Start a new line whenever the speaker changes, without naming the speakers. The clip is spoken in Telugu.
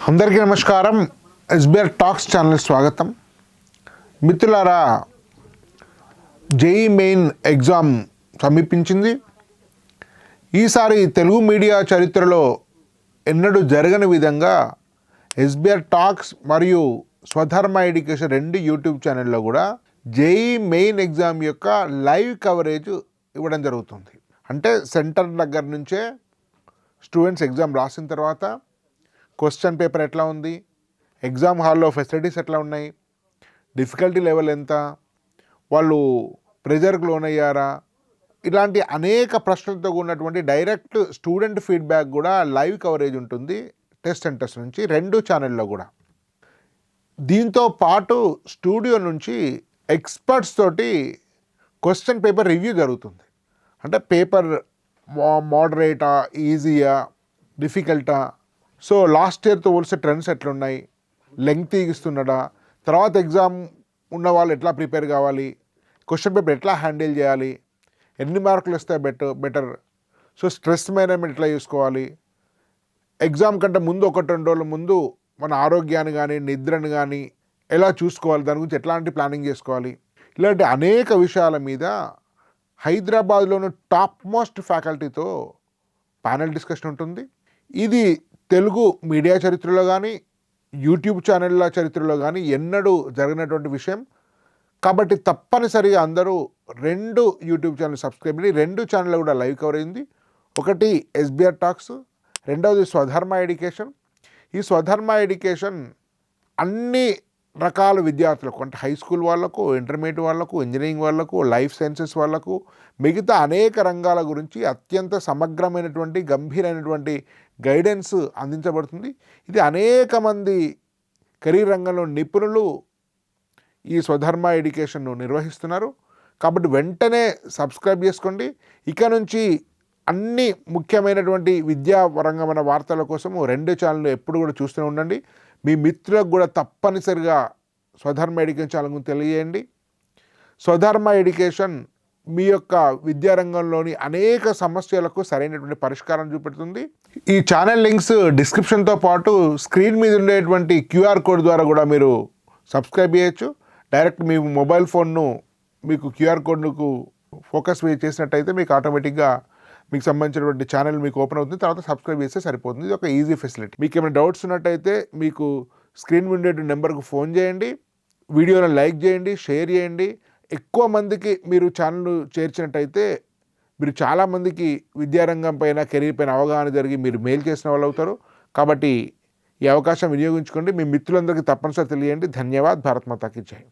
అందరికీ నమస్కారం. ఎస్బిఆర్ టాక్స్ ఛానల్ స్వాగతం. మిత్రులారా, జేఈ మెయిన్ ఎగ్జామ్ సమీపించింది. ఈసారి తెలుగు మీడియా చరిత్రలో ఎన్నడూ జరగని విధంగా ఎస్బిఆర్ టాక్స్ మరియు స్వధర్మ ఎడ్యుకేషన్ రెండు యూట్యూబ్ ఛానల్లో కూడా జేఈ మెయిన్ ఎగ్జామ్ యొక్క లైవ్ కవరేజ్ ఇవ్వడం జరుగుతుంది. అంటే సెంటర్ దగ్గర నుంచే స్టూడెంట్స్ ఎగ్జామ్ రాసిన తర్వాత క్వశ్చన్ పేపర్ ఎట్లా ఉంది, ఎగ్జామ్ హాల్లో ఫెసిలిటీస్ ఎట్లా ఉన్నాయి, డిఫికల్టీ లెవెల్ ఎంత, వాళ్ళు ప్రెజర్కి లోనయ్యారా, ఇలాంటి అనేక ప్రశ్నలతో ఉన్నటువంటి డైరెక్ట్ స్టూడెంట్ ఫీడ్బ్యాక్ కూడా లైవ్ కవరేజ్ ఉంటుంది టెస్ట్ సెంటర్స్ నుంచి రెండు ఛానల్లో కూడా. దీంతో పాటు స్టూడియో నుంచి ఎక్స్పర్ట్స్ తోటి క్వశ్చన్ పేపర్ రివ్యూ జరుగుతుంది. అంటే పేపర్ మోడరేటా, ఈజీయా, డిఫికల్టా, సో లాస్ట్ ఇయర్తో పోలిస్తే ట్రెండ్స్ ఎట్లున్నాయి, లెంగ్త్ ఇస్తున్నాడా, తర్వాత ఎగ్జామ్ ఉన్న వాళ్ళు ఎట్లా ప్రిపేర్ కావాలి, క్వశ్చన్ పేపర్ ఎట్లా హ్యాండిల్ చేయాలి, ఎన్ని మార్కులు వస్తాయి బెటర్, సో స్ట్రెస్ మేనేజ్మెంట్ ఎట్లా చూసుకోవాలి, ఎగ్జామ్ కంటే ముందు 1-2 రోజుల ముందు మన ఆరోగ్యాన్ని కానీ నిద్రను కానీ ఎలా చూసుకోవాలి, దాని గురించి ఎట్లాంటి ప్లానింగ్ చేసుకోవాలి, ఇలాంటి అనేక విషయాల మీద హైదరాబాద్లోని టాప్ మోస్ట్ ఫ్యాకల్టీతో ప్యానెల్ డిస్కషన్ ఉంటుంది. ఇది తెలుగు మీడియా చరిత్రలో కానీ యూట్యూబ్ ఛానళ్ళ చరిత్రలో కానీ ఎన్నడూ జరిగినటువంటి విషయం. కాబట్టి తప్పనిసరిగా అందరూ రెండు యూట్యూబ్ ఛానల్ సబ్స్క్రైబ్ చేయండి. రెండు ఛానళ్ళు కూడా లైవ్ కవర్ అయింది. ఒకటి ఎస్బిఆర్ టాక్స్, రెండవది స్వధర్మ ఎడ్యుకేషన్. ఈ స్వధర్మ ఎడ్యుకేషన్ అన్ని రకాల విద్యార్థులకు, అంటే హై స్కూల్ వాళ్ళకు, ఇంటర్మీడియట్ వాళ్ళకు, ఇంజనీరింగ్ వాళ్ళకు, లైఫ్ సైన్సెస్ వాళ్ళకు, మిగతా అనేక రంగాల గురించి అత్యంత సమగ్రమైనటువంటి గంభీరమైనటువంటి గైడెన్స్ అందించబడుతుంది. ఇది అనేక మంది కెరీర్ రంగంలో నిపుణులు ఈ స్వధర్మ ఎడ్యుకేషన్ను నిర్వహిస్తున్నారు. కాబట్టి వెంటనే సబ్స్క్రైబ్ చేసుకోండి. ఇక నుంచి అన్ని ముఖ్యమైనటువంటి విద్యాపరమైన వార్తల కోసము రెండు ఛానళ్ళు ఎప్పుడు కూడా చూస్తూనే ఉండండి. మీ మిత్రులకు కూడా తప్పనిసరిగా స్వధర్మ ఎడ్యుకేషన్ ఛానల్ గురించి తెలియజేయండి. స్వధర్మ ఎడ్యుకేషన్ మీ యొక్క విద్యారంగంలోని అనేక సమస్యలకు సరైనటువంటి పరిష్కారం చూపెడుతుంది. ఈ ఛానల్ లింక్స్ డిస్క్రిప్షన్తో పాటు స్క్రీన్ మీద ఉండేటువంటి క్యూఆర్ కోడ్ ద్వారా కూడా మీరు సబ్స్క్రైబ్ చేయొచ్చు. డైరెక్ట్ మీ మొబైల్ ఫోన్ను మీకు క్యూఆర్ కోడ్కు ఫోకస్ చేసినట్టయితే మీకు ఆటోమేటిక్గా మీకు సంబంధించినటువంటి ఛానల్ మీకు ఓపెన్ అవుతుంది. తర్వాత సబ్స్క్రైబ్ చేస్తే సరిపోతుంది. ఇది ఒక ఈజీ ఫెసిలిటీ. మీకు ఏమైనా డౌట్స్ ఉన్నట్టయితే మీకు స్క్రీన్ మీద ఉండే నెంబర్కు ఫోన్ చేయండి, వీడియోని లైక్ చేయండి, షేర్ చేయండి. ఎక్కువ మందికి మీరు ఛానల్ చేర్చినట్టయితే మీరు చాలామందికి విద్యారంగం పైన, కెరీర్ పైన అవగాహన జరిగి మీరు మేలు చేసిన వాళ్ళు అవుతారు. కాబట్టి ఈ అవకాశం వినియోగించుకోండి. మీ మిత్రులందరికీ తప్పనిసరి తెలియండి. ధన్యవాద్. భారత్ మాతా కీ జై.